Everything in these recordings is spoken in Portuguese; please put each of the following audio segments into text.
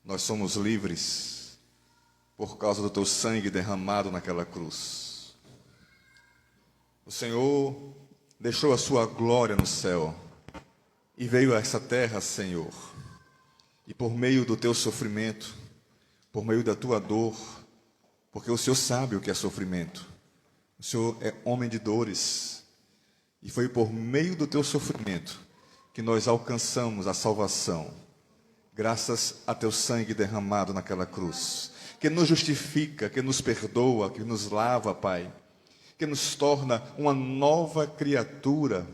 Nós somos livres por causa do teu sangue derramado naquela cruz. O Senhor deixou a sua glória no céu e veio a essa terra, Senhor. E por meio do teu sofrimento, por meio da tua dor, porque o Senhor sabe o que é sofrimento. O Senhor é homem de dores. E foi por meio do teu sofrimento que nós alcançamos a salvação, graças a teu sangue derramado naquela cruz, que nos justifica, que nos perdoa, que nos lava, Pai, que nos torna uma nova criatura.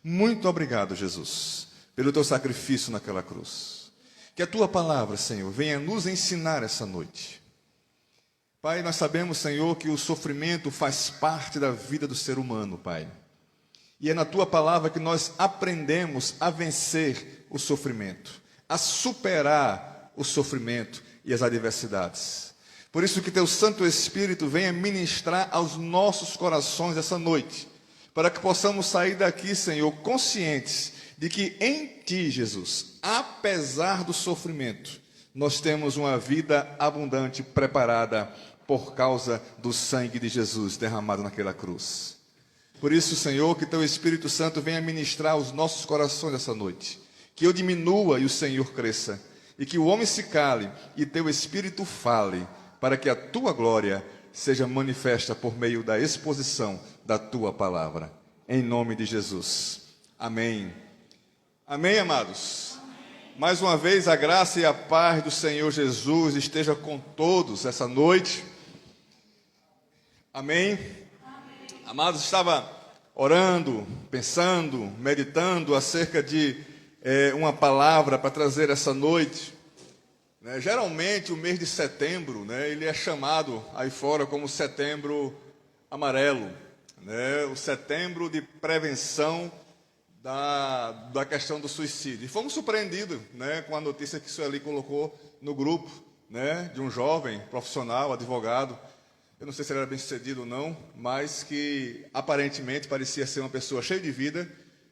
Muito obrigado, Jesus, pelo teu sacrifício naquela cruz. Que a tua palavra, Senhor, venha nos ensinar essa noite. Pai, nós sabemos, Senhor, que o sofrimento faz parte da vida do ser humano, Pai. E é na tua palavra que nós aprendemos a vencer o sofrimento, a superar o sofrimento e as adversidades. Por isso que teu Santo Espírito venha ministrar aos nossos corações essa noite, para que possamos sair daqui, Senhor, conscientes de que em ti, Jesus, apesar do sofrimento, nós temos uma vida abundante preparada por causa do sangue de Jesus derramado naquela cruz. Por isso, Senhor, que teu Espírito Santo venha ministrar aos nossos corações essa noite. Que eu diminua e o Senhor cresça. E que o homem se cale e teu Espírito fale, para que a tua glória seja manifesta por meio da exposição da tua palavra. Em nome de Jesus. Amém. Amém, amados? Amém. Mais uma vez, a graça e a paz do Senhor Jesus esteja com todos essa noite. Amém? Amados, estava orando, pensando, meditando acerca de uma palavra para trazer essa noite. Geralmente o mês de setembro, ele é chamado aí fora como setembro amarelo, o setembro de prevenção da questão do suicídio. E fomos surpreendidos com a notícia que o senhor ali colocou no grupo, de um jovem profissional, advogado. Eu não sei se ele era bem sucedido ou não, mas que aparentemente parecia ser uma pessoa cheia de vida,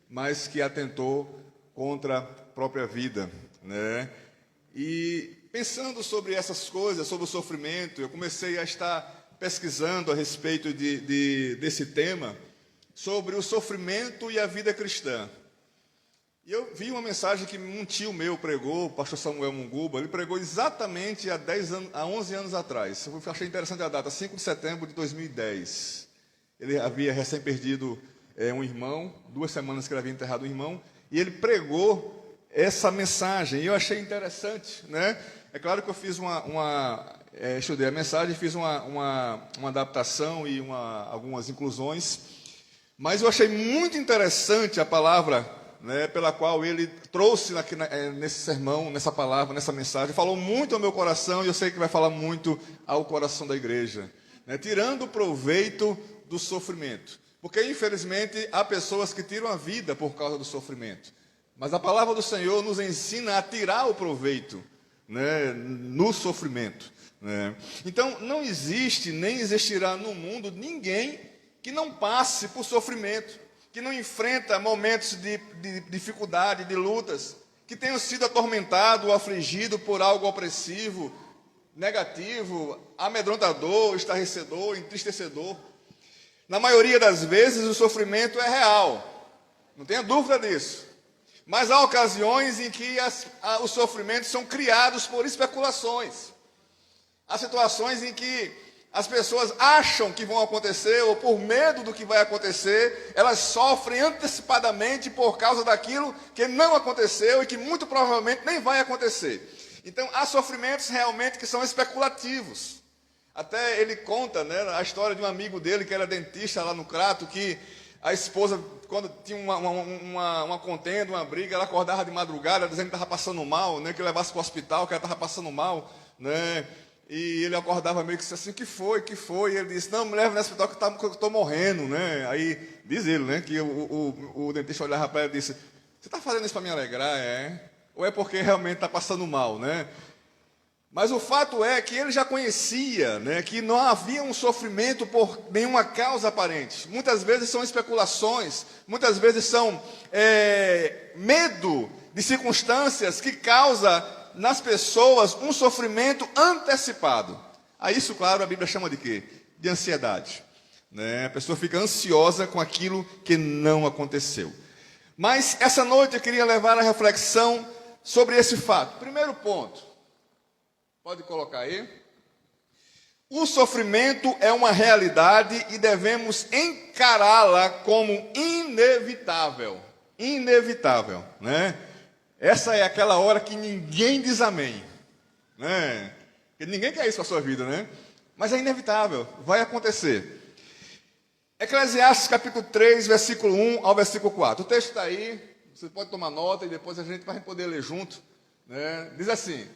mas que atentou contra a própria vida. E pensando sobre essas coisas, sobre o sofrimento, eu comecei a estar pesquisando a respeito desse tema, sobre o sofrimento e a vida cristã. E eu vi uma mensagem que um tio meu pregou, o pastor Samuel Munguba. Ele pregou exatamente há 11 anos atrás. Eu achei interessante a data, 5 de setembro de 2010. Ele havia recém perdido um irmão, 2 semanas que ele havia enterrado um irmão, e ele pregou essa mensagem, e eu achei interessante. É claro que eu fiz estudei a mensagem, fiz uma adaptação e algumas inclusões, mas eu achei muito interessante a palavra pela qual ele trouxe nesse sermão, nessa palavra, nessa mensagem. Falou muito ao meu coração, e eu sei que vai falar muito ao coração da igreja, tirando proveito do sofrimento, porque infelizmente há pessoas que tiram a vida por causa do sofrimento, mas a palavra do Senhor nos ensina a tirar o proveito no sofrimento. Então não existe, nem existirá no mundo ninguém que não passe por sofrimento, que não enfrenta momentos de dificuldade, de lutas, que tenham sido atormentado ou afligido por algo opressivo, negativo, amedrontador, estarrecedor, entristecedor. Na maioria das vezes o sofrimento é real, não tenha dúvida disso. Mas há ocasiões em que os sofrimentos são criados por especulações. Há situações em que as pessoas acham que vão acontecer, ou por medo do que vai acontecer, elas sofrem antecipadamente por causa daquilo que não aconteceu e que muito provavelmente nem vai acontecer. Então, há sofrimentos realmente que são especulativos. Até ele conta a história de um amigo dele que era dentista lá no Crato, que a esposa, quando tinha uma contenda, uma briga, ela acordava de madrugada dizendo que estava passando mal, que levasse para o hospital, que ela estava passando mal, E ele acordava meio que assim, que foi? E ele disse, não, me leva no hospital que eu estou morrendo, Aí diz ele, que o dentista olhava para ele e disse, você está fazendo isso para me alegrar, Ou é porque realmente está passando mal, Mas o fato é que ele já conhecia, que não havia um sofrimento por nenhuma causa aparente. Muitas vezes são especulações, muitas vezes são medo de circunstâncias que causa nas pessoas um sofrimento antecipado. A isso, claro, a Bíblia chama de quê? De ansiedade. Né? A pessoa fica ansiosa com aquilo que não aconteceu. Mas essa noite eu queria levar a reflexão sobre esse fato. Primeiro ponto, pode colocar aí. O sofrimento é uma realidade e devemos encará-la como inevitável. Inevitável, né? Essa é aquela hora que ninguém diz amém, né? Porque ninguém quer isso para a sua vida, né? Mas é inevitável, vai acontecer. Eclesiastes capítulo 3, versículo 1 ao versículo 4. O texto está aí, você pode tomar nota e depois a gente vai poder ler junto, né? Diz assim: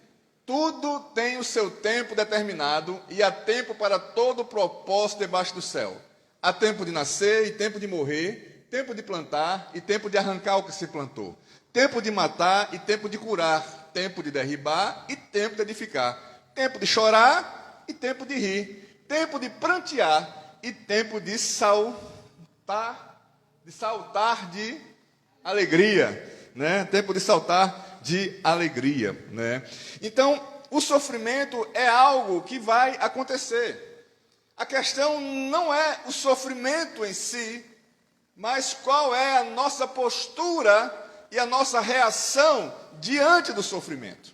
tudo tem o seu tempo determinado e há tempo para todo propósito debaixo do céu. Há tempo de nascer e tempo de morrer, tempo de plantar e tempo de arrancar o que se plantou. Tempo de matar e tempo de curar, tempo de derribar e tempo de edificar, tempo de chorar e tempo de rir, tempo de prantear e tempo de saltar de alegria, né? Tempo de saltar de alegria, né? Então, o sofrimento é algo que vai acontecer. A questão não é o sofrimento em si, mas qual é a nossa postura e a nossa reação diante do sofrimento.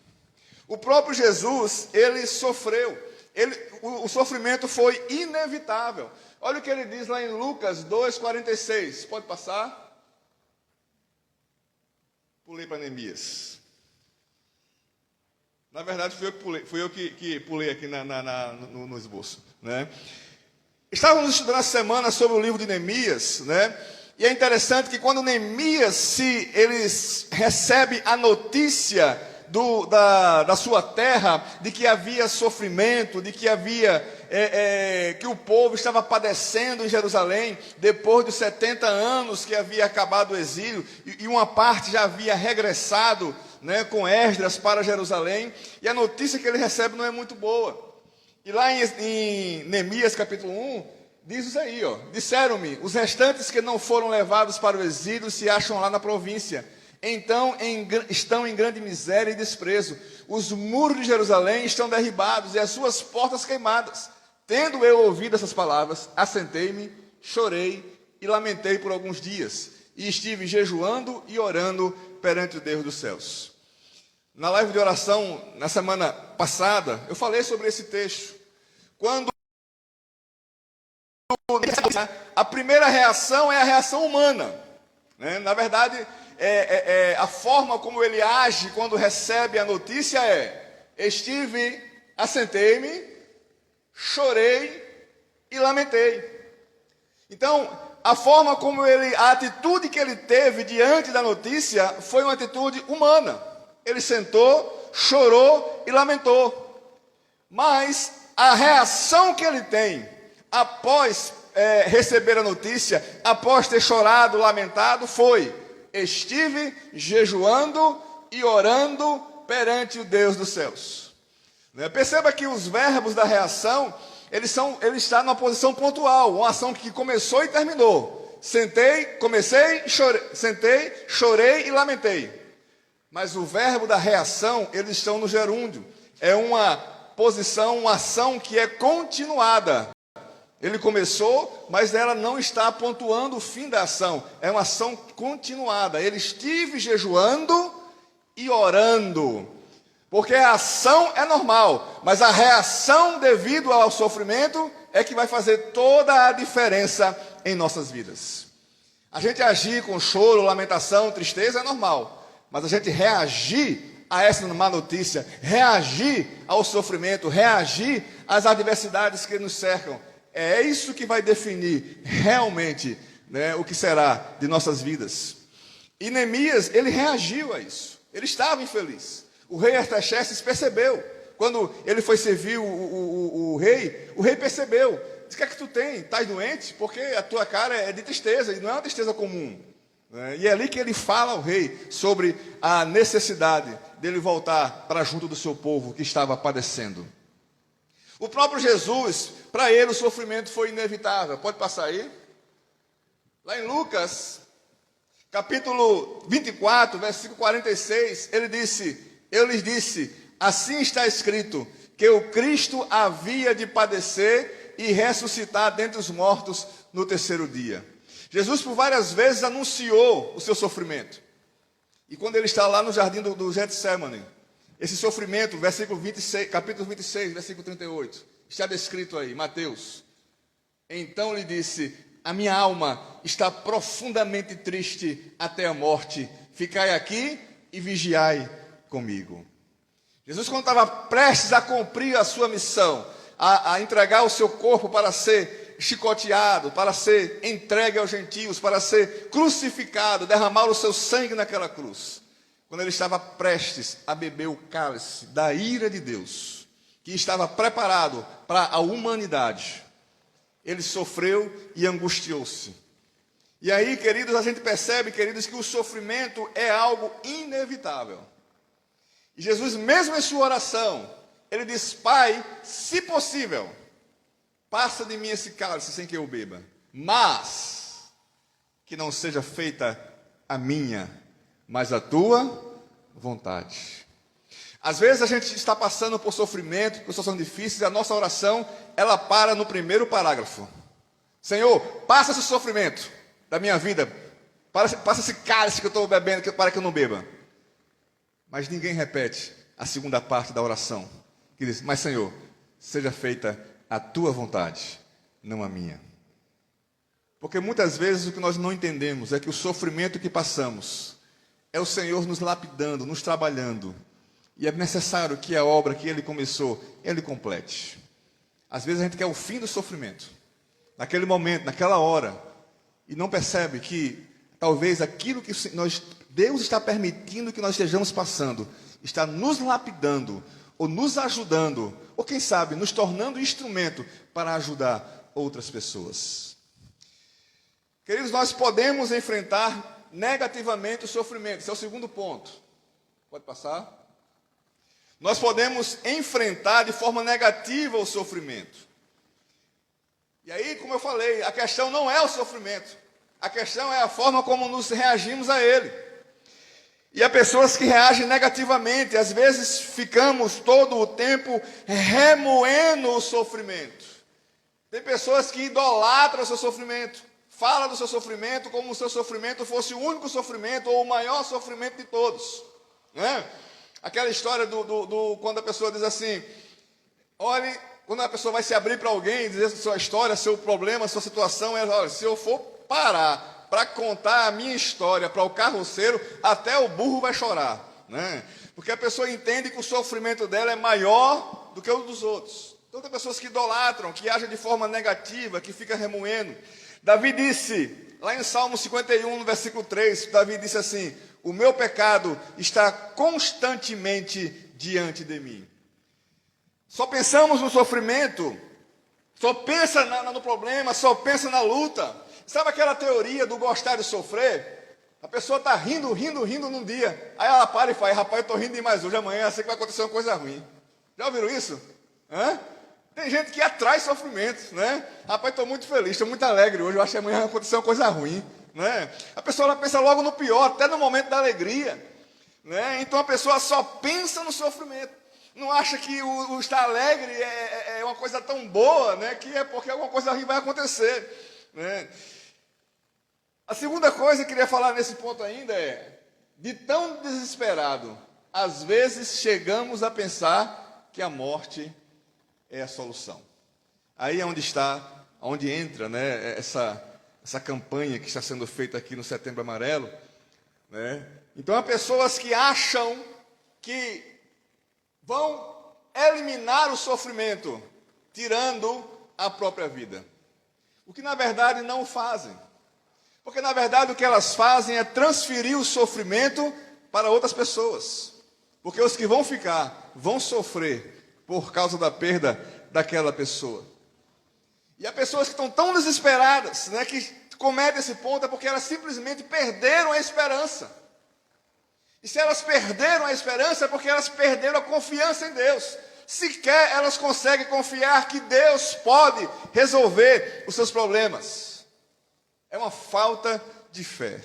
O próprio Jesus, ele sofreu. O sofrimento foi inevitável. Olha o que ele diz lá em Lucas 2,46. Pode passar? Pulei para Neemias. Na verdade, fui eu que pulei aqui no esboço, né? Estávamos estudando essa semana sobre o livro de Neemias, né? E é interessante que quando Neemias ele recebe a notícia da sua terra, de que havia sofrimento, de que havia que o povo estava padecendo em Jerusalém, depois dos 70 anos que havia acabado o exílio, e uma parte já havia regressado, né, com Esdras para Jerusalém, e a notícia que ele recebe não é muito boa. E lá em Neemias capítulo 1, diz isso aí, ó: disseram-me, os restantes que não foram levados para o exílio se acham lá na província. Então estão em grande miséria e desprezo. Os muros de Jerusalém estão derribados e as suas portas queimadas. Tendo eu ouvido essas palavras, assentei-me, chorei e lamentei por alguns dias. E estive jejuando e orando perante o Deus dos céus. Na live de oração, na semana passada, eu falei sobre esse texto. Quando a primeira reação é a reação humana, né? Na verdade, a forma como ele age quando recebe a notícia assentei-me, chorei e lamentei. Então, a atitude que ele teve diante da notícia foi uma atitude humana. Ele sentou, chorou e lamentou. Mas a reação que ele tem após receber a notícia, após ter chorado, lamentado, foi: estive jejuando e orando perante o Deus dos céus. Perceba que os verbos da reação, ele está numa posição pontual, uma ação que começou e terminou. Sentei, chorei e lamentei. Mas o verbo da reação, eles estão no gerúndio. É uma posição, uma ação que é continuada. Ele começou, mas ela não está pontuando o fim da ação. É uma ação continuada. Ele estive jejuando e orando. Porque a ação é normal, mas a reação devido ao sofrimento é que vai fazer toda a diferença em nossas vidas. A gente agir com choro, lamentação, tristeza é normal. Mas a gente reagir a essa má notícia, reagir ao sofrimento, reagir às adversidades que nos cercam, é isso que vai definir realmente, né, o que será de nossas vidas. E Neemias, ele reagiu a isso. Ele estava infeliz. O rei Artaxerxes percebeu. Quando ele foi servir o rei percebeu. Diz: o que é que tu tem? Estás doente? Porque a tua cara é de tristeza, e não é uma tristeza comum. E é ali que ele fala ao rei sobre a necessidade dele voltar para junto do seu povo que estava padecendo. O próprio Jesus, para ele o sofrimento foi inevitável. Pode passar aí? Lá em Lucas, capítulo 24, versículo 46, ele disse: eu lhes disse, assim está escrito, que o Cristo havia de padecer e ressuscitar dentre os mortos no terceiro dia. Jesus por várias vezes anunciou o seu sofrimento. E quando ele está lá no jardim do Getsemane, esse sofrimento, capítulo 26, versículo 38, está descrito aí, Mateus. Então lhe disse, a minha alma está profundamente triste até a morte. Ficai aqui e vigiai comigo. Jesus, quando estava prestes a cumprir a sua missão, a entregar o seu corpo para ser chicoteado, para ser entregue aos gentios, para ser crucificado, derramar o seu sangue naquela cruz, quando ele estava prestes a beber o cálice da ira de Deus, que estava preparado para a humanidade, ele sofreu e angustiou-se. E aí, queridos, a gente percebe, queridos, que o sofrimento é algo inevitável. E Jesus, mesmo em sua oração, ele diz, Pai, se possível, passa de mim esse cálice sem que eu beba, mas que não seja feita a minha, mas a tua vontade. Às vezes a gente está passando por sofrimento, por situações difíceis, e a nossa oração, ela para no primeiro parágrafo. Senhor, passa esse sofrimento da minha vida, passa esse cálice que eu estou bebendo, para que eu não beba. Mas ninguém repete a segunda parte da oração, que diz, mas Senhor, seja feita a tua vontade, não a minha. Porque muitas vezes o que nós não entendemos é que o sofrimento que passamos é o Senhor nos lapidando, nos trabalhando. E é necessário que a obra que Ele começou, Ele complete. Às vezes a gente quer o fim do sofrimento, naquele momento, naquela hora, e não percebe que talvez aquilo que Deus está permitindo que nós estejamos passando, está nos lapidando, ou nos ajudando, ou quem sabe, nos tornando instrumento para ajudar outras pessoas. Queridos, nós podemos enfrentar negativamente o sofrimento. Esse é o segundo ponto. Pode passar? Nós podemos enfrentar de forma negativa o sofrimento. E aí, como eu falei, a questão não é o sofrimento. A questão é a forma como nos reagimos a ele. E há pessoas que reagem negativamente. Às vezes ficamos todo o tempo remoendo o sofrimento. Tem pessoas que idolatram o seu sofrimento. Fala do seu sofrimento como se o seu sofrimento fosse o único sofrimento ou o maior sofrimento de todos. Né? Aquela história quando a pessoa diz assim, olhe, quando a pessoa vai se abrir para alguém, dizer a sua história, seu problema, sua situação, ela olha, se eu for parar para contar a minha história para o carroceiro, até o burro vai chorar. Né? Porque a pessoa entende que o sofrimento dela é maior do que o dos outros. Então tem pessoas que idolatram, que agem de forma negativa, que ficam remoendo. Davi disse, lá em Salmo 51, no versículo 3, Davi disse assim, o meu pecado está constantemente diante de mim. Só pensamos no sofrimento, só pensa no problema, só pensa na luta. Sabe aquela teoria do gostar de sofrer? A pessoa está rindo num dia, aí ela para e fala, rapaz, eu estou rindo demais hoje, amanhã eu sei que vai acontecer uma coisa ruim. Já ouviram isso? Hã? Tem gente que atrai sofrimento, né? Rapaz, estou muito feliz, estou muito alegre hoje, eu acho que amanhã vai acontecer uma coisa ruim, né? A pessoa ela pensa logo no pior, até no momento da alegria, né? Então a pessoa só pensa no sofrimento, não acha que o estar alegre é uma coisa tão boa, né? Que é porque alguma coisa ruim vai acontecer, né? A segunda coisa que eu queria falar nesse ponto ainda é, de tão desesperado, às vezes chegamos a pensar que a morte é a solução. Aí é onde entra, né, essa campanha que está sendo feita aqui no Setembro Amarelo. Né? Então há pessoas que acham que vão eliminar o sofrimento, tirando a própria vida. O que na verdade não fazem. Porque na verdade o que elas fazem é transferir o sofrimento para outras pessoas. Porque os que vão ficar, vão sofrer por causa da perda daquela pessoa. E há pessoas que estão tão desesperadas, né, que cometem esse ponto, é porque elas simplesmente perderam a esperança. E se elas perderam a esperança, é porque elas perderam a confiança em Deus. Sequer elas conseguem confiar que Deus pode resolver os seus problemas. É uma falta de fé.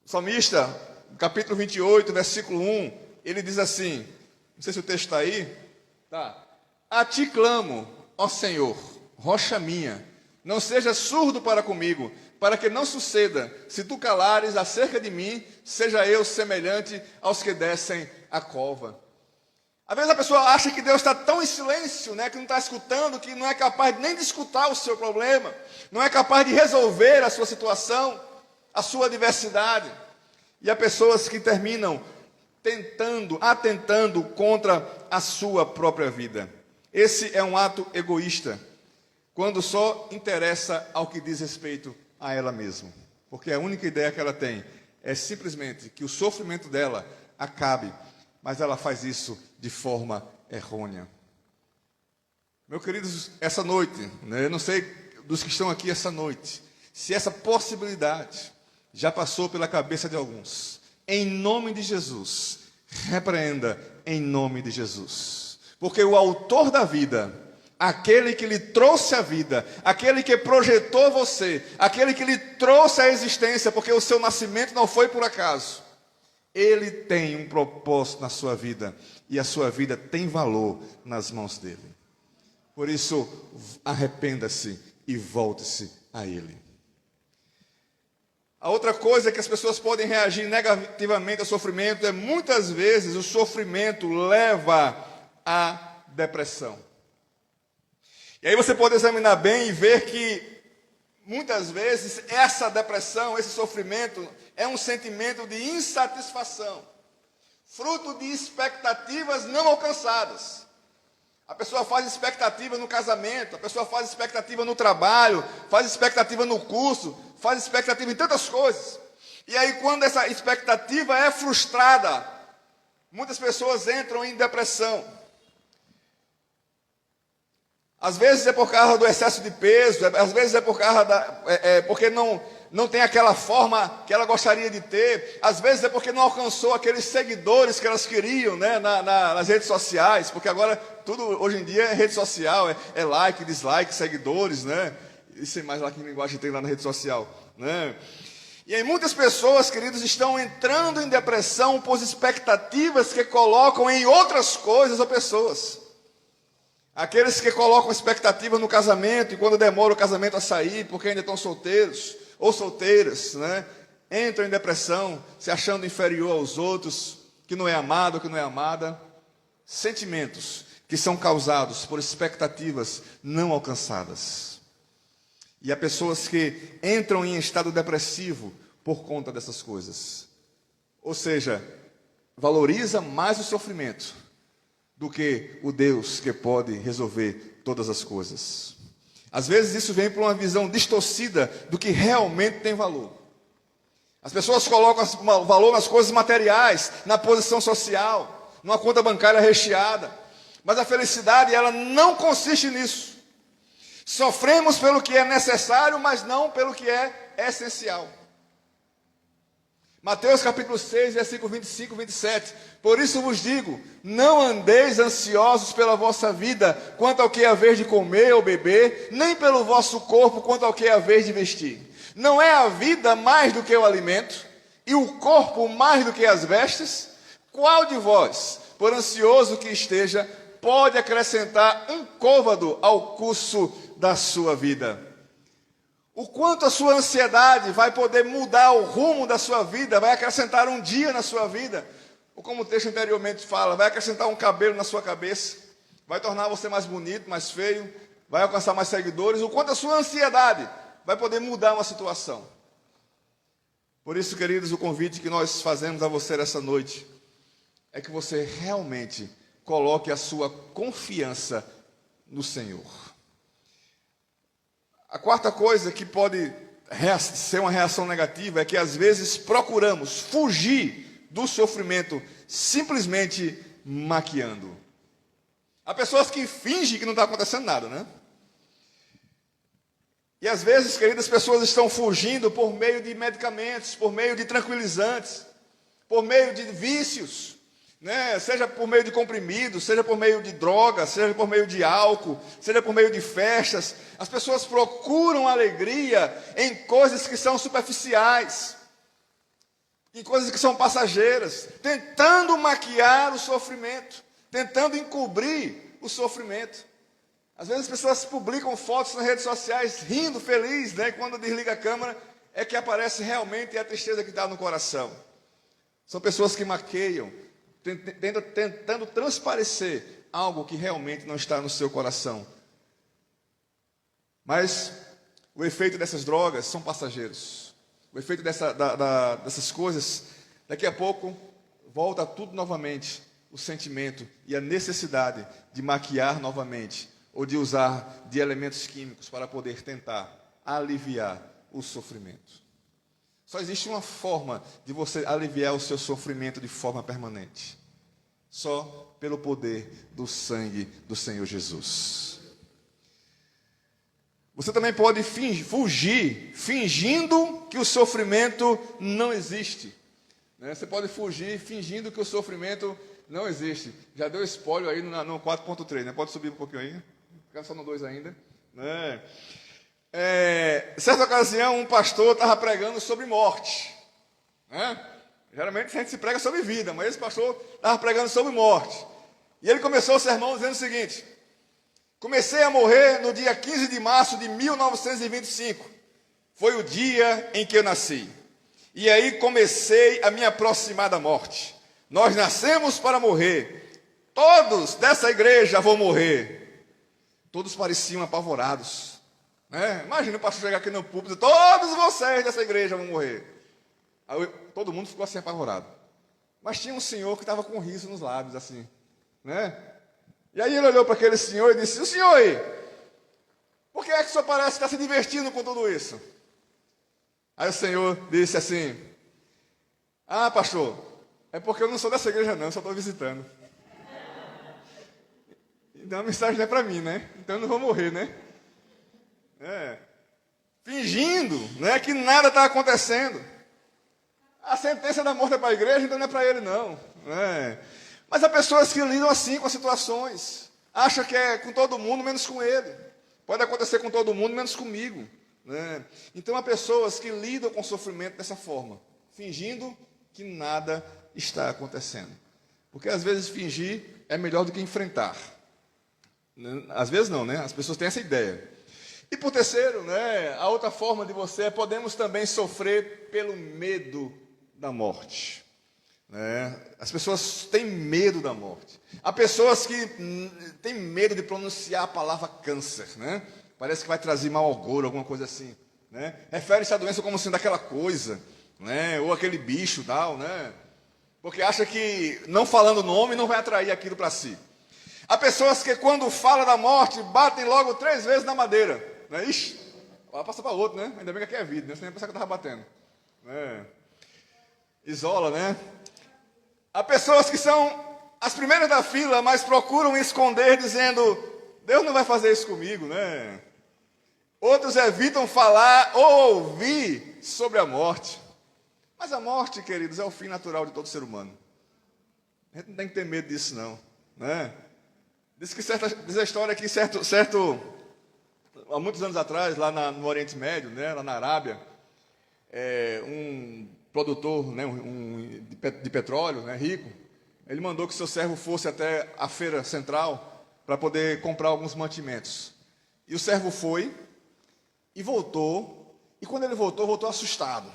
O salmista, no capítulo 28, versículo 1, ele diz assim, não sei se o texto está aí, tá. A ti clamo, ó Senhor, rocha minha, não sejas surdo para comigo, para que não suceda, se tu calares acerca de mim, seja eu semelhante aos que descem a cova. Às vezes a pessoa acha que Deus está tão em silêncio, né, que não está escutando, que não é capaz nem de escutar o seu problema, não é capaz de resolver a sua situação, a sua adversidade. E há pessoas que terminam atentando contra a sua própria vida. Esse é um ato egoísta, quando só interessa ao que diz respeito a ela mesma. Porque a única ideia que ela tem é simplesmente que o sofrimento dela acabe, mas ela faz isso de forma errônea. Meus queridos, essa noite, né, eu não sei dos que estão aqui essa noite, se essa possibilidade já passou pela cabeça de alguns. Em nome de Jesus, repreenda em nome de Jesus. Porque o autor da vida, aquele que lhe trouxe a vida, aquele que projetou você, aquele que lhe trouxe a existência, porque o seu nascimento não foi por acaso, ele tem um propósito na sua vida, e a sua vida tem valor nas mãos dele. Por isso, arrependa-se e volte-se a ele. A outra coisa que as pessoas podem reagir negativamente ao sofrimento é, muitas vezes, o sofrimento leva à depressão. E aí você pode examinar bem e ver que, muitas vezes, essa depressão, esse sofrimento, é um sentimento de insatisfação, fruto de expectativas não alcançadas. A pessoa faz expectativa no casamento, a pessoa faz expectativa no trabalho, faz expectativa no curso, faz expectativa em tantas coisas. E aí, quando essa expectativa é frustrada, muitas pessoas entram em depressão. Às vezes é por causa do excesso de peso, às vezes é por causa porque não tem aquela forma que ela gostaria de ter, às vezes é porque não alcançou aqueles seguidores que elas queriam, né, nas redes sociais, porque agora tudo hoje em dia é rede social, é like, dislike, seguidores, né? E sei mais lá que linguagem tem lá na rede social, né? E aí muitas pessoas, queridos, estão entrando em depressão por expectativas que colocam em outras coisas ou pessoas. Aqueles que colocam expectativa no casamento e quando demora o casamento a sair, porque ainda estão solteiros ou solteiras, né? Entram em depressão, se achando inferior aos outros, que não é amado, que não é amada. Sentimentos que são causados por expectativas não alcançadas. E há pessoas que entram em estado depressivo por conta dessas coisas. Ou seja, valoriza mais o sofrimento do que o Deus que pode resolver todas as coisas. Às vezes isso vem por uma visão distorcida do que realmente tem valor. As pessoas colocam valor nas coisas materiais, na posição social, numa conta bancária recheada. Mas a felicidade, ela não consiste nisso. Sofremos pelo que é necessário, mas não pelo que é essencial. Mateus capítulo 6, versículo 25 e 27. Por isso vos digo, não andeis ansiosos pela vossa vida, quanto ao que é haver de comer ou beber, nem pelo vosso corpo, quanto ao que é haver de vestir. Não é a vida mais do que o alimento, e o corpo mais do que as vestes? Qual de vós, por ansioso que esteja, pode acrescentar um côvado ao curso da sua vida? O quanto a sua ansiedade vai poder mudar o rumo da sua vida, vai acrescentar um dia na sua vida, ou como o texto anteriormente fala, vai acrescentar um cabelo na sua cabeça, vai tornar você mais bonito, mais feio, vai alcançar mais seguidores, o quanto a sua ansiedade vai poder mudar uma situação. Por isso, queridos, o convite que nós fazemos a você essa noite é que você realmente coloque a sua confiança no Senhor. A quarta coisa que pode ser uma reação negativa é que às vezes procuramos fugir do sofrimento simplesmente maquiando. Há pessoas que fingem que não está acontecendo nada, né? E às vezes, queridas, pessoas estão fugindo por meio de medicamentos, por meio de tranquilizantes, por meio de vícios, né? Seja por meio de comprimidos, seja por meio de drogas, seja por meio de álcool, seja por meio de festas. As pessoas procuram alegria em coisas que são superficiais. em coisas que são passageiras, tentando maquiar o sofrimento, tentando encobrir o sofrimento. Às vezes as pessoas publicam fotos nas redes sociais rindo, feliz, né? Quando desliga a câmera é que aparece realmente a tristeza que está no coração. São pessoas que maqueiam, tentando transparecer algo que realmente não está no seu coração. Mas o efeito dessas drogas são passageiros. O efeito dessas coisas, daqui a pouco, volta tudo novamente, o sentimento e a necessidade de maquiar novamente, ou de usar de elementos químicos para poder tentar aliviar o sofrimento. Só existe uma forma de você aliviar o seu sofrimento de forma permanente. Só pelo poder do sangue do Senhor Jesus. Você também pode fugir fingindo que o sofrimento não existe. Você pode fugir fingindo que o sofrimento não existe. Já deu spoiler aí no 4.3, né? Pode subir um pouquinho aí. Ficar só no 2 ainda. Certa ocasião, um pastor estava pregando sobre morte. Geralmente a gente se prega sobre vida, mas esse pastor estava pregando sobre morte. E ele começou o sermão dizendo o seguinte: comecei a morrer no dia 15 de março de 1925. Foi o dia em que eu nasci. E aí comecei a me aproximar da morte. Nós nascemos para morrer. Todos dessa igreja vão morrer. Todos pareciam apavorados. Imagina o pastor chegar aqui no púlpito e dizer: todos vocês dessa igreja vão morrer. Aí todo mundo ficou assim apavorado. Mas tinha um senhor que estava com um riso nos lábios, assim. E aí ele olhou para aquele senhor e disse: o senhor aí, por que é que o senhor parece estar se divertindo com tudo isso? Aí o senhor disse assim: ah, pastor, é porque eu não sou dessa igreja não, eu só estou visitando. Então a mensagem não é para mim, né? Então eu não vou morrer, né? Fingindo, que nada está acontecendo. A sentença da morte é para a igreja, então não é para ele não. Mas há pessoas que lidam assim com as situações. Acham que é com todo mundo, menos com ele. Pode acontecer com todo mundo, menos comigo. Então há pessoas que lidam com o sofrimento dessa forma, fingindo que nada está acontecendo. Porque às vezes fingir é melhor do que enfrentar. Às vezes não, As pessoas têm essa ideia. E por terceiro, a outra forma de você podemos também sofrer pelo medo da morte. As pessoas têm medo da morte. Há pessoas que têm medo de pronunciar a palavra câncer, Parece que vai trazer mau agouro, alguma coisa assim, Refere-se à doença como sendo aquela coisa, Ou aquele bicho, tal, Porque acha que não falando o nome não vai atrair aquilo para si. Há pessoas que quando fala da morte batem logo 3 vezes na madeira, Ixi, vai passar para outro, Ainda bem que aqui é vida, Você nem pensar que eu estava batendo, Isola, Há pessoas que são as primeiras da fila, mas procuram esconder, dizendo: Deus não vai fazer isso comigo, Outros evitam falar ou ouvir sobre a morte. Mas a morte, queridos, é o fim natural de todo ser humano. A gente não tem que ter medo disso, não. Diz a história que há muitos anos atrás, lá no Oriente Médio, lá na Arábia, um produtor de petróleo, rico, ele mandou que seu servo fosse até a feira central para poder comprar alguns mantimentos. E o servo foi e voltou, e quando ele voltou assustado.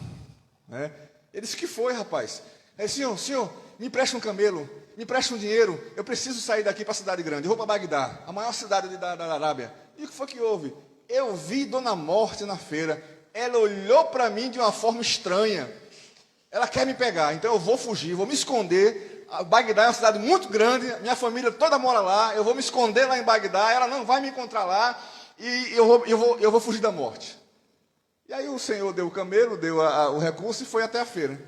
Ele disse: o que foi, rapaz? Ele disse: senhor, me empresta um camelo, me empresta um dinheiro, eu preciso sair daqui para a cidade grande, eu vou para Bagdá, a maior cidade da Arábia. E o que foi que houve? Eu vi Dona Morte na feira, ela olhou para mim de uma forma estranha, ela quer me pegar, então eu vou fugir, vou me esconder. Bagdá é uma cidade muito grande, minha família toda mora lá, eu vou me esconder lá em Bagdá, ela não vai me encontrar lá, e eu vou fugir da morte. E aí o senhor deu o camelo, deu o recurso e foi até a feira.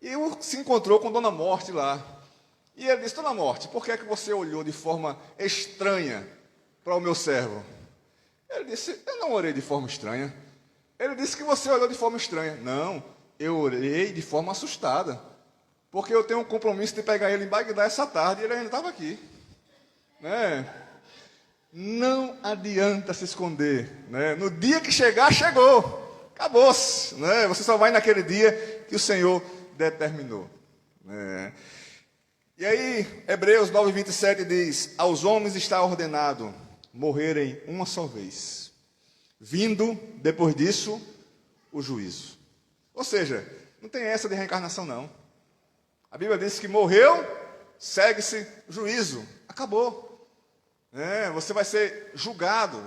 E se encontrou com Dona Morte lá. E ele disse: Dona Morte, por que é que você olhou de forma estranha para o meu servo? Ele disse: eu não orei de forma estranha. Ele disse que você olhou de forma estranha. Não, eu orei de forma assustada, porque eu tenho um compromisso de pegar ele em Bagdá essa tarde e ele ainda estava aqui. Não adianta se esconder. No dia que chegar, chegou. Acabou-se. Você só vai naquele dia que o Senhor determinou. E aí, Hebreus 9:27 diz: aos homens está ordenado morrerem uma só vez, vindo, depois disso, o juízo. Ou seja, não tem essa de reencarnação, não. A Bíblia diz que morreu, segue-se o juízo. Acabou. Você vai ser julgado.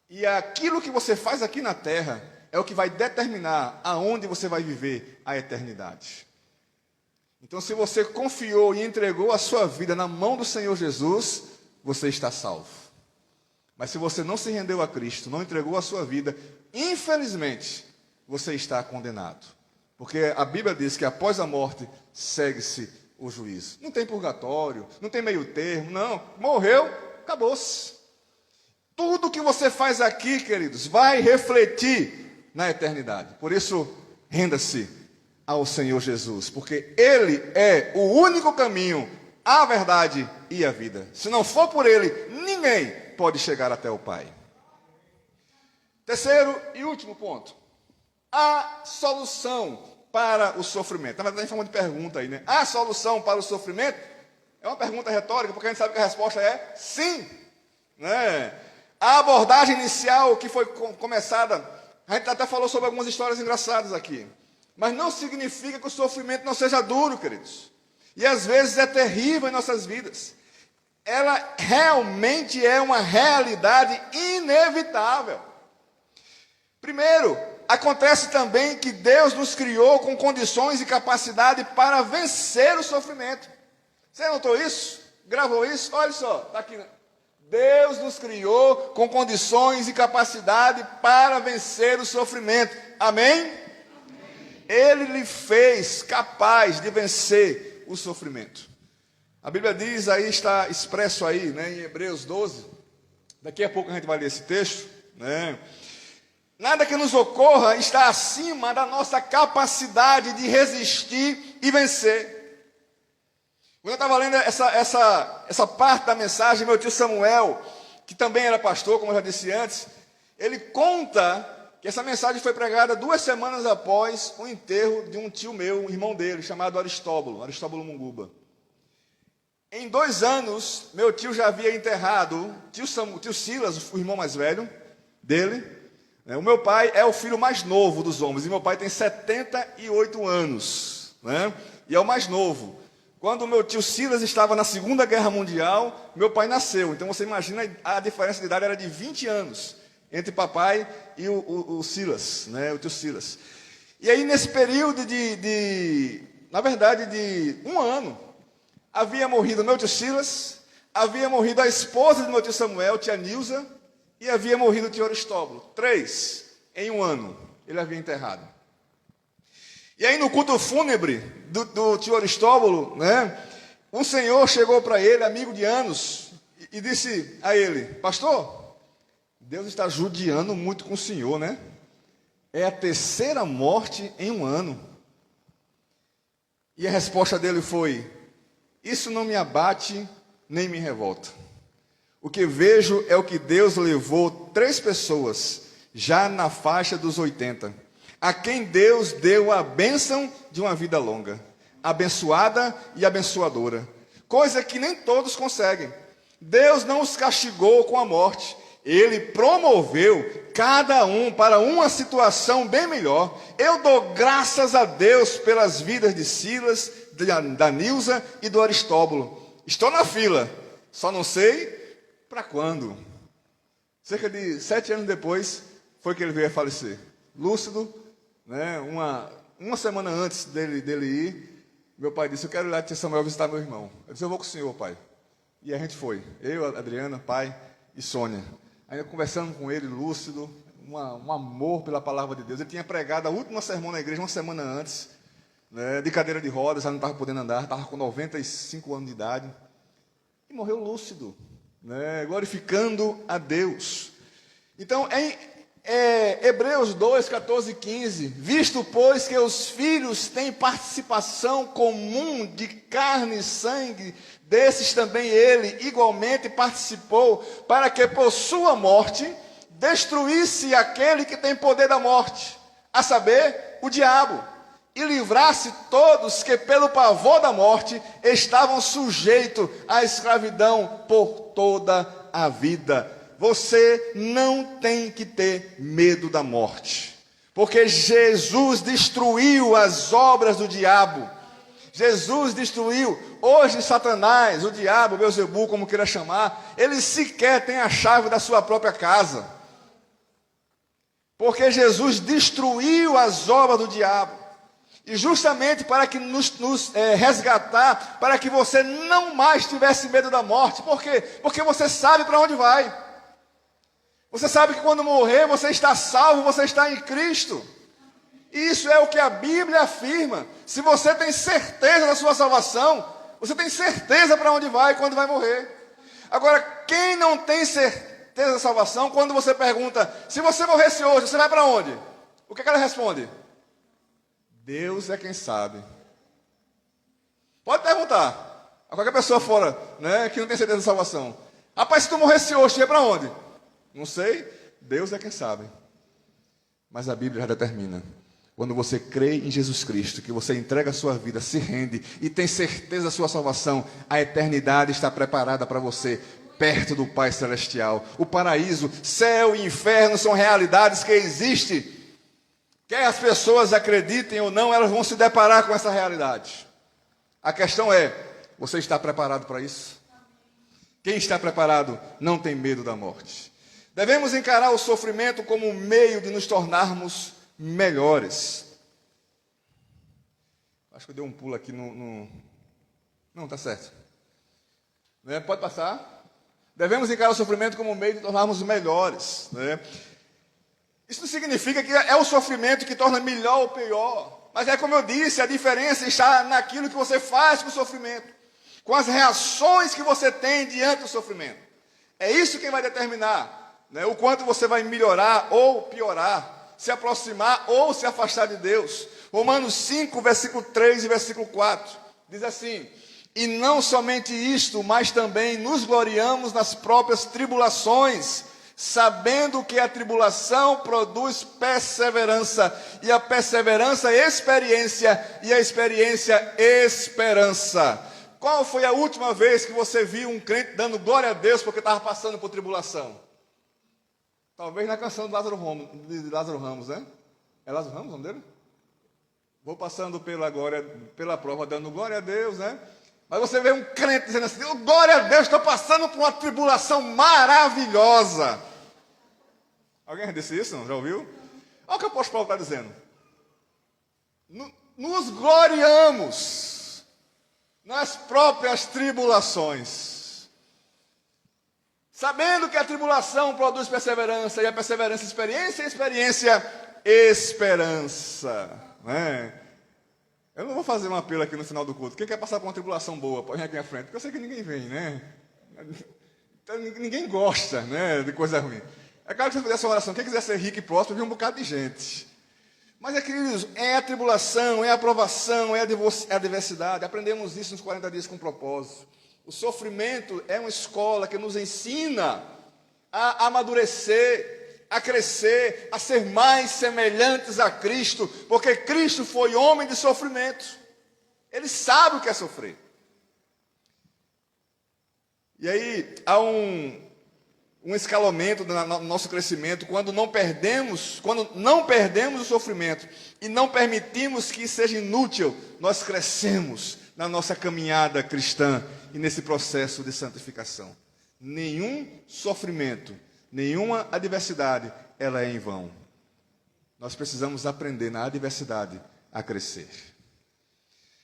E aquilo que você faz aqui na terra é o que vai determinar aonde você vai viver a eternidade. Então, se você confiou e entregou a sua vida na mão do Senhor Jesus, você está salvo. Mas se você não se rendeu a Cristo, não entregou a sua vida, infelizmente, você está condenado. Porque a Bíblia diz que após a morte, segue-se o juízo. Não tem purgatório, não tem meio termo, não. Morreu, acabou-se. Tudo que você faz aqui, queridos, vai refletir na eternidade. Por isso, renda-se ao Senhor Jesus, porque Ele é o único caminho, a verdade e a vida. Se não for por Ele, ninguém pode chegar até o Pai. Terceiro e último ponto. A solução para o sofrimento. Na verdade, em forma de pergunta aí, né? A solução para o sofrimento é uma pergunta retórica, porque a gente sabe que a resposta é sim. A abordagem inicial que foi começada, a gente até falou sobre algumas histórias engraçadas aqui. Mas não significa que o sofrimento não seja duro, queridos. E às vezes é terrível em nossas vidas. Ela realmente é uma realidade inevitável. Primeiro, acontece também que Deus nos criou com condições e capacidade para vencer o sofrimento. Você notou isso? Gravou isso? Olha só, está aqui. Deus nos criou com condições e capacidade para vencer o sofrimento. Amém? Ele lhe fez capaz de vencer o sofrimento. A Bíblia diz, aí está expresso aí, em Hebreus 12. Daqui a pouco a gente vai ler esse texto. Nada que nos ocorra está acima da nossa capacidade de resistir e vencer. Quando eu estava lendo essa parte da mensagem, meu tio Samuel, que também era pastor, como eu já disse antes, ele conta que essa mensagem foi pregada 2 semanas após o enterro de um tio meu, um irmão dele, chamado Aristóbulo Munguba. Em 2 anos, meu tio já havia enterrado o tio Silas, o irmão mais velho dele. O meu pai é o filho mais novo dos homens, e meu pai tem 78 anos, e é o mais novo. Quando o meu tio Silas estava na Segunda Guerra Mundial, meu pai nasceu. Então você imagina, a diferença de idade era de 20 anos entre papai e o Silas, o tio Silas. E aí nesse período na verdade de 1 ano, havia morrido meu tio Silas, havia morrido a esposa do meu tio Samuel, tia Nilza, e havia morrido o tio Aristóbulo. 3 em 1 ano, ele havia enterrado. E aí no culto fúnebre do tio Aristóbulo, um senhor chegou para ele, amigo de anos, e disse a ele: pastor, Deus está judiando muito com o senhor, É a 3ª morte em 1 ano. E a resposta dele foi: isso não me abate nem me revolta. O que vejo é o que Deus levou 3 pessoas, já na faixa dos 80, a quem Deus deu a bênção de uma vida longa, abençoada e abençoadora, coisa que nem todos conseguem. Deus não os castigou com a morte, Ele promoveu cada um para uma situação bem melhor. Eu dou graças a Deus pelas vidas de Silas, da Nilza e do Aristóbulo. Estou na fila, só não sei para quando. Cerca de 7 anos depois, foi que ele veio a falecer. Lúcido, uma semana antes dele ir, meu pai disse: eu quero ir lá tia Samuel visitar meu irmão. Eu disse: eu vou com o senhor, pai. E a gente foi. Eu, Adriana, pai e Sônia. Ainda conversando com ele, lúcido, um amor pela palavra de Deus. Ele tinha pregado a última sermão na igreja 1 semana antes, de cadeira de rodas, já não estava podendo andar, estava com 95 anos de idade. E morreu lúcido, glorificando a Deus. Então, em Hebreus 2, 14 e 15, visto, pois, que os filhos têm participação comum de carne e sangue, desses também ele igualmente participou, para que por sua morte destruísse aquele que tem poder da morte, a saber, o diabo, e livrasse todos que, pelo pavor da morte, estavam sujeitos à escravidão por toda a vida. Você não tem que ter medo da morte, porque Jesus destruiu as obras do diabo. Jesus destruiu. Hoje Satanás, o diabo, Beelzebul, como queira chamar, ele sequer tem a chave da sua própria casa, porque Jesus destruiu as obras do diabo. E justamente para que nos resgatar, para que você não mais tivesse medo da morte. Por quê? Porque você sabe para onde vai. Você sabe que quando morrer, você está salvo, você está em Cristo. Isso é o que a Bíblia afirma. Se você tem certeza da sua salvação, você tem certeza para onde vai quando vai morrer. Agora, quem não tem certeza da salvação, quando você pergunta, se você morresse hoje, você vai para onde? O que ela responde? Deus é quem sabe. Pode perguntar a qualquer pessoa fora, né, que não tem certeza da salvação. Rapaz, se tu morresse hoje, tu ia para onde? Não sei, Deus é quem sabe. Mas a Bíblia já determina. Quando você crê em Jesus Cristo, que você entrega a sua vida, se rende e tem certeza da sua salvação, a eternidade está preparada para você, perto do Pai Celestial. O paraíso, céu e inferno são realidades que existem. Quer as pessoas acreditem ou não, elas vão se deparar com essa realidade. A questão é, você está preparado para isso? Quem está preparado não tem medo da morte. Devemos encarar o sofrimento como um meio de nos tornarmos melhores. Acho que eu dei um pulo aqui no... Não, está certo. Né? Pode passar. Devemos encarar o sofrimento como um meio de tornarmos melhores. Né? Isso não significa que é o sofrimento que torna melhor ou pior. Mas é como eu disse, a diferença está naquilo que você faz com o sofrimento. Com as reações que você tem diante do sofrimento. É isso que vai determinar, né, o quanto você vai melhorar ou piorar. Se aproximar ou se afastar de Deus. Romanos 5, versículo 3 e versículo 4. Diz assim: e não somente isto, mas também nos gloriamos nas próprias tribulações, sabendo que a tribulação produz perseverança, e a perseverança experiência, e a experiência esperança. Qual foi a última vez que você viu um crente dando glória a Deus porque estava passando por tribulação? Talvez na canção de Lázaro Ramos, né? É Lázaro Ramos o nome dele? Vou passando pela prova, dando glória a Deus, né? Mas você vê um crente dizendo assim, oh, glória a Deus, estou passando por uma tribulação maravilhosa. Alguém já disse isso? Não? Já ouviu? Olha o que o apóstolo Paulo está dizendo. Nos gloriamos nas próprias tribulações, sabendo que a tribulação produz perseverança, e a perseverança experiência, e a experiência esperança. Né? Eu não vou fazer um apelo aqui no final do culto. Quem quer passar por uma tribulação boa, pode vir aqui à frente, porque eu sei que ninguém vem, né? Então, ninguém gosta, né, de coisa ruim. É claro que você fazer essa oração, quem quiser ser rico e próspero, vem um bocado de gente. Mas, queridos, é a tribulação, é a provação, é a adversidade. Aprendemos isso nos 40 dias com propósito. O sofrimento é uma escola que nos ensina a amadurecer, a crescer, a ser mais semelhantes a Cristo, porque Cristo foi homem de sofrimento. Ele sabe o que é sofrer. E aí há um escalonamento no nosso crescimento quando não perdemos o sofrimento e não permitimos que seja inútil, nós crescemos na nossa caminhada cristã e nesse processo de santificação. Nenhum sofrimento, nenhuma adversidade, ela é em vão. Nós precisamos aprender na adversidade a crescer.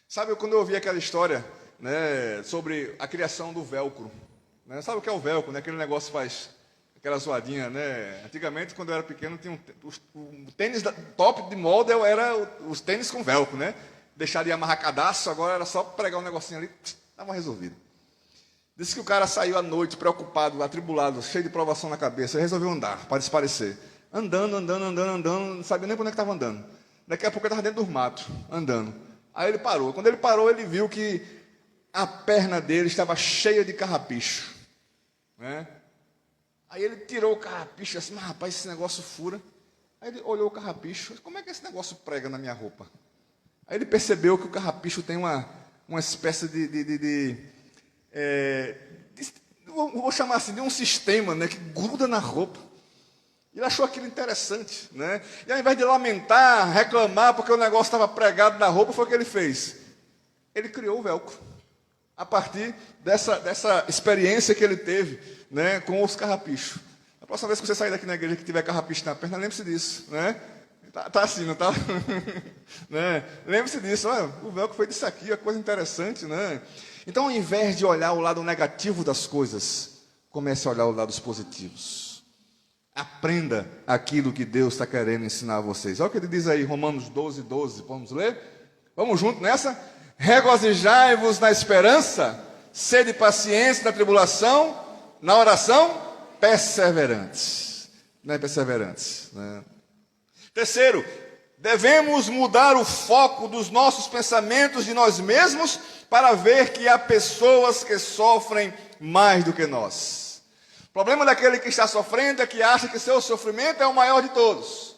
Sabe, quando eu ouvi aquela história, né, sobre a criação do velcro, né? Sabe o que é o velcro, né? Aquele negócio faz aquela zoadinha, né? Antigamente, quando eu era pequeno, tinha o tênis top de moda era os tênis com velcro, né? Deixar de amarrar cadastro, agora era só pregar um negocinho ali, estava resolvido. Disse que o cara saiu à noite preocupado, atribulado, cheio de provação na cabeça, e resolveu andar, para desaparecer. Andando, não sabia nem por onde estava andando. Daqui a pouco ele estava dentro do mato, andando. Aí ele parou. Quando ele parou, ele viu que a perna dele estava cheia de carrapicho. Né? Aí ele tirou o carrapicho assim, mas rapaz, esse negócio fura. Aí ele olhou o carrapicho, como é que esse negócio prega na minha roupa? Aí ele percebeu que o carrapicho tem uma espécie vou chamar assim, de um sistema, né, que gruda na roupa. Ele achou aquilo interessante, né? E ao invés de lamentar, reclamar, porque o negócio estava pregado na roupa, foi o que ele fez. Ele criou o velcro. A partir dessa experiência que ele teve, né, com os carrapichos. A próxima vez que você sair daqui na igreja que tiver carrapicho na perna, lembre-se disso, né? Tá assim, não tá? Né? Lembre-se disso, olha, o velcro foi disso aqui, é coisa interessante, né? Então, ao invés de olhar o lado negativo das coisas, comece a olhar os lados positivos. Aprenda aquilo que Deus está querendo ensinar a vocês. Olha o que ele diz aí, Romanos 12, 12. Vamos ler? Vamos junto nessa? Regozijai-vos na esperança, sede pacientes na tribulação, na oração, perseverantes. Não é perseverantes, né? Terceiro, devemos mudar o foco dos nossos pensamentos de nós mesmos para ver que há pessoas que sofrem mais do que nós. O problema daquele que está sofrendo é que acha que seu sofrimento é o maior de todos.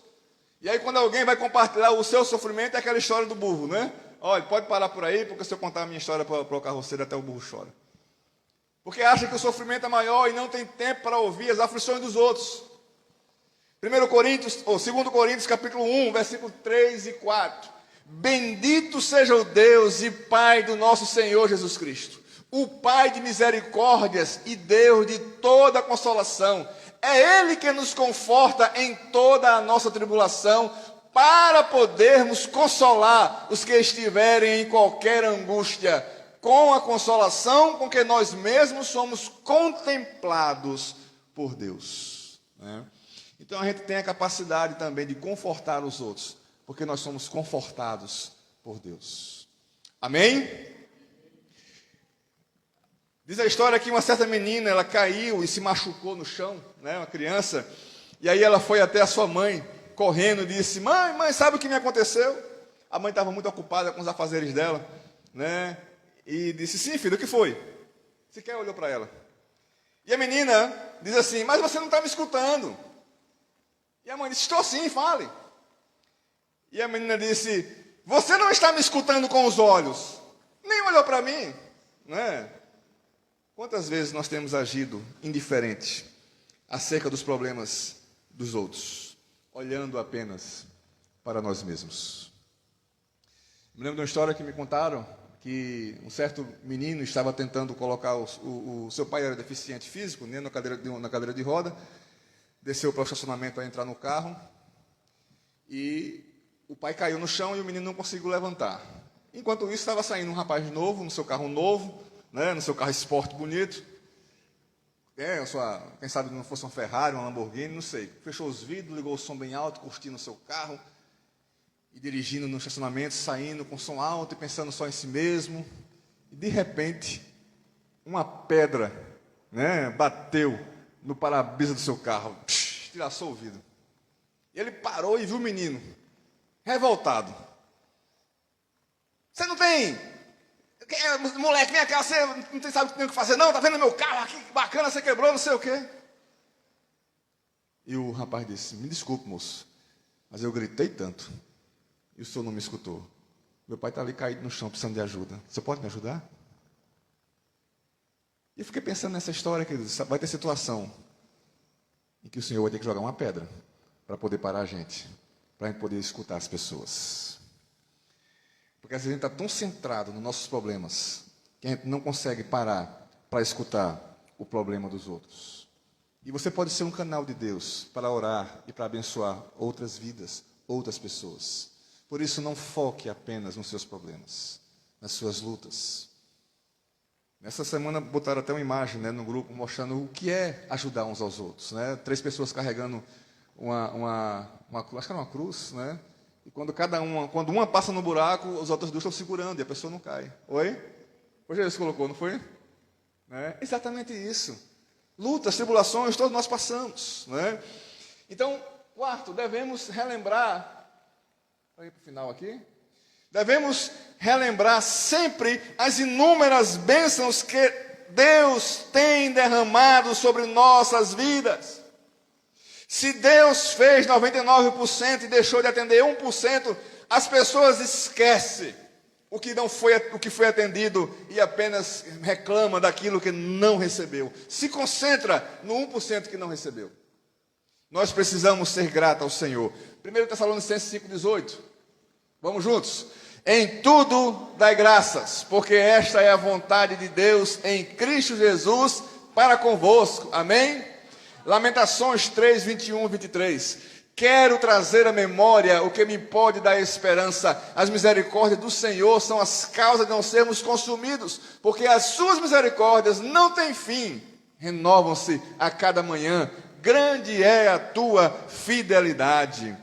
E aí quando alguém vai compartilhar o seu sofrimento, é aquela história do burro, né? Olha, pode parar por aí, porque se eu contar a minha história para o carroceiro, até o burro chora. Porque acha que o sofrimento é maior e não tem tempo para ouvir as aflições dos outros. 2 Coríntios, capítulo 1, versículo 3 e 4. Bendito seja o Deus e Pai do nosso Senhor Jesus Cristo, o Pai de misericórdias e Deus de toda consolação. É Ele que nos conforta em toda a nossa tribulação, para podermos consolar os que estiverem em qualquer angústia, com a consolação com que nós mesmos somos contemplados por Deus, né? Então a gente tem a capacidade também de confortar os outros, porque nós somos confortados por Deus. Amém? Diz a história que uma certa menina, ela caiu e se machucou no chão, né, uma criança, e aí ela foi até a sua mãe, correndo, e disse: mãe, sabe o que me aconteceu? A mãe estava muito ocupada com os afazeres dela, né, e disse: sim, filho, o que foi? Sequer olhou para ela. E a menina diz assim: mas você não está me escutando. E a mãe disse: estou sim, fale. E a menina disse: você não está me escutando com os olhos, nem olhou para mim, né? Quantas vezes nós temos agido indiferente acerca dos problemas dos outros, olhando apenas para nós mesmos? Me lembro de uma história que me contaram, que um certo menino estava tentando colocar o seu pai era deficiente físico, né, na cadeira de roda, desceu para o estacionamento para entrar no carro, e o pai caiu no chão e o menino não conseguiu levantar. Enquanto isso, estava saindo um rapaz novo, no seu carro novo, né, no seu carro esporte bonito, quem sabe não fosse uma Ferrari, uma Lamborghini, não sei. Fechou os vidros, ligou o som bem alto, curtindo o seu carro, e dirigindo no estacionamento, saindo com som alto e pensando só em si mesmo. E de repente, uma pedra, né, bateu no para-brisa do seu carro, tiraçou o vidro. E ele parou e viu o menino, revoltado. Você não tem... moleque, vem cá, você não sabe o que fazer não? Tá vendo meu carro aqui, que bacana, você quebrou, não sei o quê. E o rapaz disse: me desculpe, moço, mas eu gritei tanto e o senhor não me escutou. Meu pai está ali caído no chão, precisando de ajuda. Você pode me ajudar? E eu fiquei pensando nessa história, queridos. Vai ter situação em que o Senhor vai ter que jogar uma pedra para poder parar a gente, para a gente poder escutar as pessoas. Porque às vezes a gente está tão centrado nos nossos problemas que a gente não consegue parar para escutar o problema dos outros. E você pode ser um canal de Deus para orar e para abençoar outras vidas, outras pessoas. Por isso, não foque apenas nos seus problemas, nas suas lutas. Nessa semana botaram até uma imagem, né, no grupo mostrando o que é ajudar uns aos outros, né? 3 pessoas carregando acho que era uma cruz, né? E quando uma passa no buraco, os outros 2 estão segurando e a pessoa não cai. Oi? Foi Jesus colocou, não foi? Né? Exatamente isso. Lutas, tribulações, todos nós passamos, né? Então, quarto, devemos relembrar, para ir para o final aqui, devemos relembrar sempre as inúmeras bênçãos que Deus tem derramado sobre nossas vidas. Se Deus fez 99% e deixou de atender 1% As pessoas esquecem o que foi atendido e apenas reclama daquilo que não recebeu. Se concentra no 1% que não recebeu. Nós precisamos ser gratos ao Senhor. 1 Tessalonicenses 5,18. Vamos juntos? Em tudo dai graças, porque esta é a vontade de Deus em Cristo Jesus para convosco. Amém? Lamentações 3, 21 e 23. Quero trazer à memória o que me pode dar esperança. As misericórdias do Senhor são as causas de não sermos consumidos, porque as suas misericórdias não têm fim, renovam-se a cada manhã. Grande é a tua fidelidade.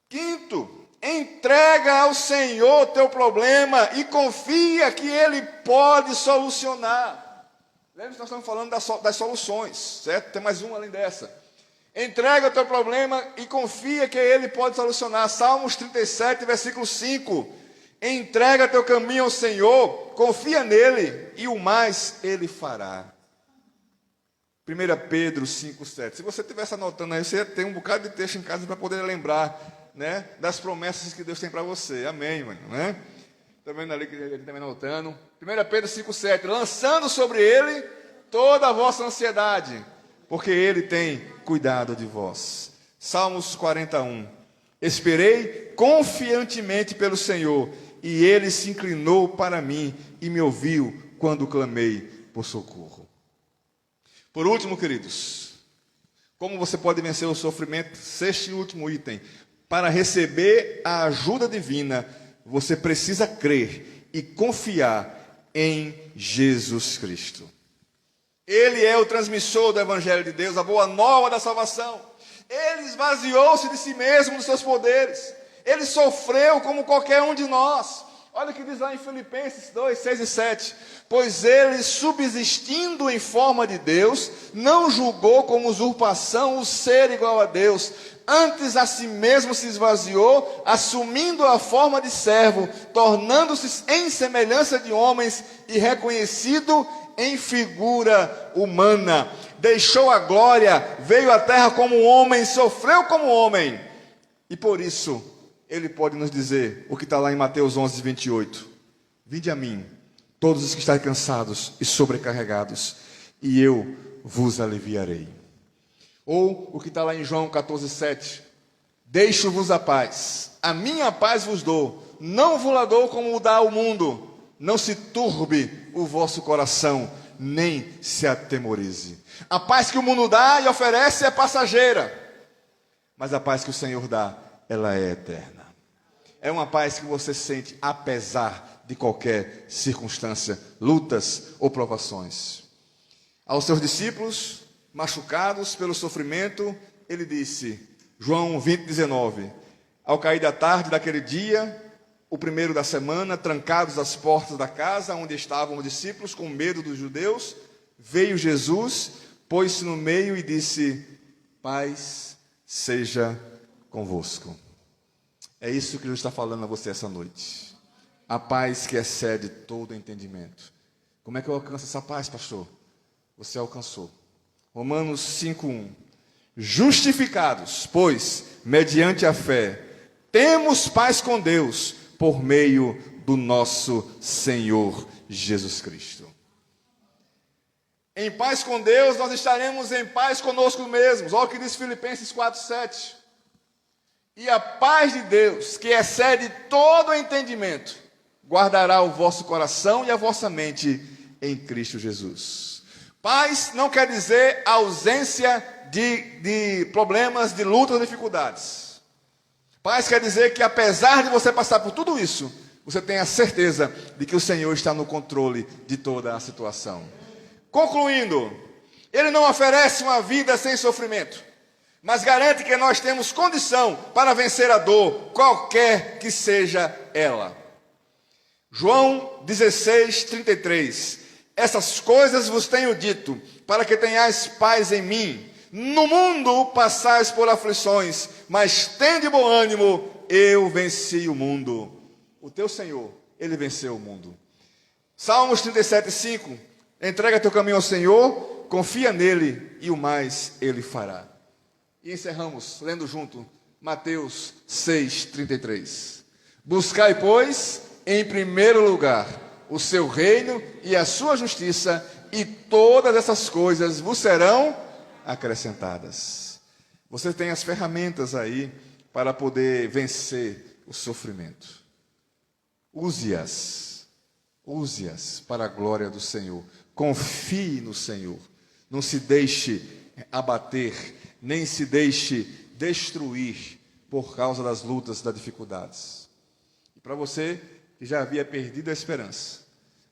Quinto, entrega ao Senhor teu problema e confia que Ele pode solucionar. Lembra que nós estamos falando das soluções, certo? Tem mais uma além dessa. Entrega o teu problema e confia que Ele pode solucionar. Salmos 37, versículo 5. Entrega teu caminho ao Senhor, confia nele e o mais Ele fará. 1 Pedro 5, 7. Se você estivesse anotando aí, você ia ter um bocado de texto em casa para poder lembrar, né, das promessas que Deus tem para você. Amém, mano, né? Está vendo ali que ele está anotando. 1 Pedro 5, 7. Lançando sobre Ele toda a vossa ansiedade, porque Ele tem cuidado de vós. Salmos 41. Esperei confiantemente pelo Senhor, e Ele se inclinou para mim e me ouviu quando clamei por socorro. Por último, queridos, como você pode vencer o sofrimento? Sexto e último item. Para receber a ajuda divina, você precisa crer e confiar em Jesus Cristo. Ele é o transmissor do Evangelho de Deus, a boa nova da salvação. Ele esvaziou-se de si mesmo, dos seus poderes. Ele sofreu como qualquer um de nós. Olha o que diz lá em Filipenses 2, 6 e 7. Pois ele, subsistindo em forma de Deus, não julgou como usurpação o ser igual a Deus. Antes a si mesmo se esvaziou, assumindo a forma de servo, tornando-se em semelhança de homens e reconhecido em figura humana. Deixou a glória, veio à terra como homem, sofreu como homem. E por isso, Ele pode nos dizer o que está lá em Mateus 11, 28. Vinde a mim, todos os que estáis cansados e sobrecarregados, e eu vos aliviarei. Ou o que está lá em João 14, 7. Deixo-vos a paz, a minha paz vos dou, não vos la dou como o dá o mundo. Não se turbe o vosso coração, nem se atemorize. A paz que o mundo dá e oferece é passageira, mas a paz que o Senhor dá, ela é eterna. É uma paz que você sente apesar de qualquer circunstância, lutas ou provações. Aos seus discípulos, machucados pelo sofrimento, ele disse, João 20, 19, ao cair da tarde daquele dia, o primeiro da semana, trancados às portas da casa onde estavam os discípulos, com medo dos judeus, veio Jesus, pôs-se no meio e disse, paz seja convosco. É isso que Deus está falando a você essa noite. A paz que excede todo entendimento. Como é que eu alcanço essa paz, pastor? Você alcançou. Romanos 5:1. Justificados, pois, mediante a fé, temos paz com Deus, por meio do nosso Senhor Jesus Cristo. Em paz com Deus, nós estaremos em paz conosco mesmos. Olha o que diz Filipenses 4:7. E a paz de Deus, que excede todo o entendimento, guardará o vosso coração e a vossa mente em Cristo Jesus. Paz não quer dizer ausência de problemas, de lutas, de dificuldades. Paz quer dizer que apesar de você passar por tudo isso, você tem a certeza de que o Senhor está no controle de toda a situação. Concluindo, Ele não oferece uma vida sem sofrimento, mas garante que nós temos condição para vencer a dor, qualquer que seja ela. João 16, 33. Essas coisas vos tenho dito, para que tenhais paz em mim. No mundo passais por aflições, mas tende bom ânimo, eu venci o mundo. O teu Senhor, Ele venceu o mundo. Salmos 37, 5. Entrega teu caminho ao Senhor, confia nele e o mais Ele fará. E encerramos lendo junto Mateus 6:33. Buscai, pois, em primeiro lugar o seu reino e a sua justiça, e todas essas coisas vos serão acrescentadas. Você tem as ferramentas aí para poder vencer o sofrimento. Use-as para a glória do Senhor. Confie no Senhor. Não se deixe abater, nem se deixe destruir por causa das lutas, das dificuldades. E para você que já havia perdido a esperança,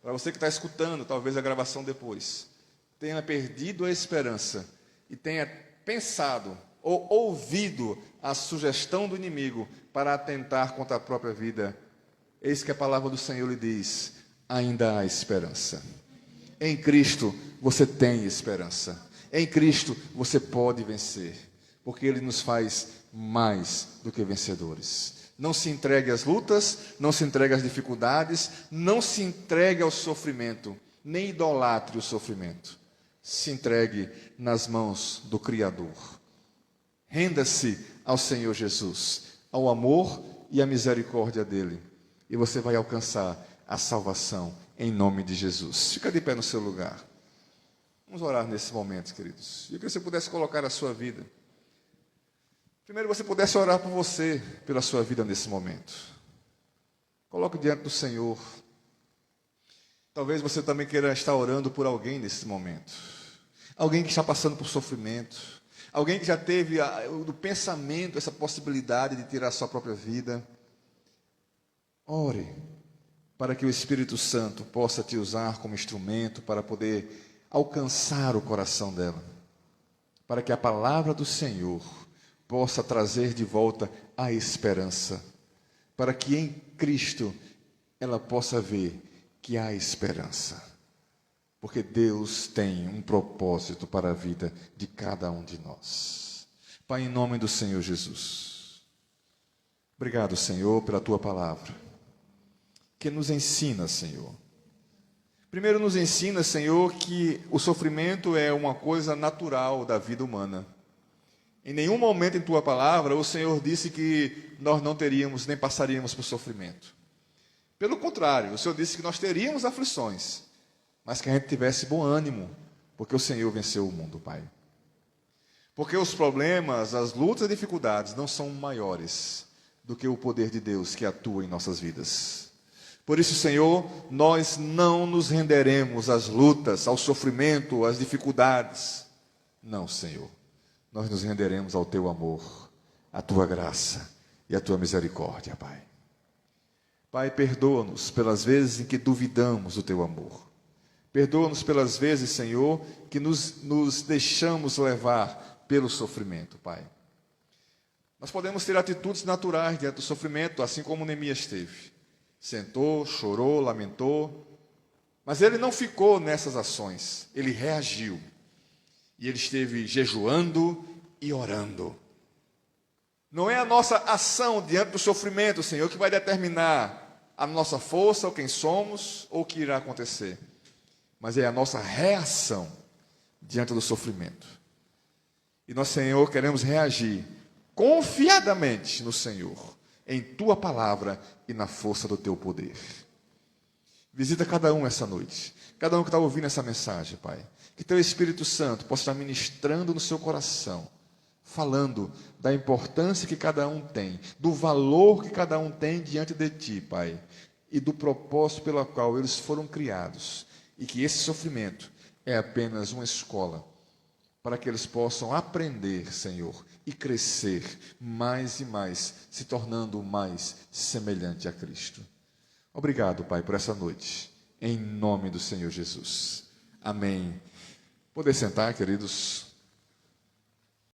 para você que está escutando, talvez a gravação depois, tenha perdido a esperança e tenha pensado ou ouvido a sugestão do inimigo para atentar contra a própria vida, eis que a palavra do Senhor lhe diz: ainda há esperança. Em Cristo você tem esperança. Em Cristo você pode vencer, porque Ele nos faz mais do que vencedores. Não se entregue às lutas, não se entregue às dificuldades, não se entregue ao sofrimento, nem idolatre o sofrimento. Se entregue nas mãos do Criador. Renda-se ao Senhor Jesus, ao amor e à misericórdia dEle, e você vai alcançar a salvação em nome de Jesus. Fica de pé no seu lugar. Vamos orar nesse momento, queridos. Eu queria que você pudesse colocar a sua vida. Primeiro você pudesse orar por você, pela sua vida nesse momento. Coloque diante do Senhor. Talvez você também queira estar orando por alguém nesse momento. Alguém que está passando por sofrimento. Alguém que já teve do pensamento essa possibilidade de tirar a sua própria vida. Ore para que o Espírito Santo possa te usar como instrumento para poder alcançar o coração dela. Para que a palavra do Senhor possa trazer de volta a esperança, para que em Cristo ela possa ver que há esperança, porque Deus tem um propósito para a vida de cada um de nós. Pai, em nome do Senhor Jesus, obrigado, Senhor, pela Tua palavra, que nos ensina, Senhor. Primeiro nos ensina, Senhor, que o sofrimento é uma coisa natural da vida humana. Em nenhum momento em Tua palavra, o Senhor disse que nós não teríamos, nem passaríamos por sofrimento. Pelo contrário, o Senhor disse que nós teríamos aflições, mas que a gente tivesse bom ânimo, porque o Senhor venceu o mundo, Pai. Porque os problemas, as lutas e dificuldades não são maiores do que o poder de Deus que atua em nossas vidas. Por isso, Senhor, nós não nos renderemos às lutas, ao sofrimento, às dificuldades. Não, Senhor. Nós nos renderemos ao Teu amor, à Tua graça e à Tua misericórdia, Pai. Pai, perdoa-nos pelas vezes em que duvidamos do Teu amor. Perdoa-nos pelas vezes, Senhor, que nos deixamos levar pelo sofrimento, Pai. Nós podemos ter atitudes naturais diante do sofrimento, assim como Neemias teve. Sentou, chorou, lamentou, mas ele não ficou nessas ações, ele reagiu. E ele esteve jejuando e orando. Não é a nossa ação diante do sofrimento, Senhor, que vai determinar a nossa força, ou quem somos, ou o que irá acontecer. Mas é a nossa reação diante do sofrimento. E nós, Senhor, queremos reagir confiadamente no Senhor, em Tua palavra e na força do Teu poder. Visita cada um essa noite, cada um que está ouvindo essa mensagem, Pai. Que Teu Espírito Santo possa estar ministrando no seu coração, falando da importância que cada um tem, do valor que cada um tem diante de Ti, Pai, e do propósito pelo qual eles foram criados, e que esse sofrimento é apenas uma escola, para que eles possam aprender, Senhor, e crescer mais e mais, se tornando mais semelhante a Cristo. Obrigado, Pai, por essa noite, em nome do Senhor Jesus. Amém. Poder sentar, queridos.